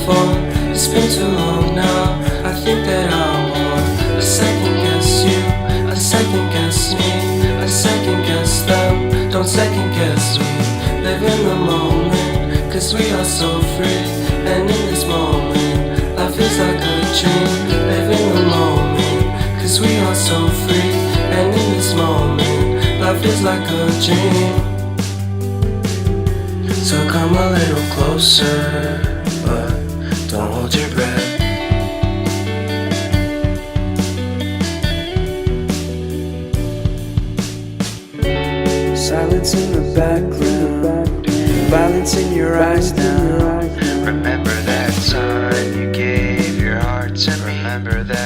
phone. It's been too long now, I think that I'm on. I second guess you, I second guess me, I second guess them. Don't second guess me. Live in the moment, cause we are so free. And in this moment, life is like a dream. Live in the moment, cause we are so free. And in this moment, life is like a dream. So come a little closer, but don't hold your breath. Silence in the background, violence in your eyes now. Remember that time you gave your heart to me. Remember that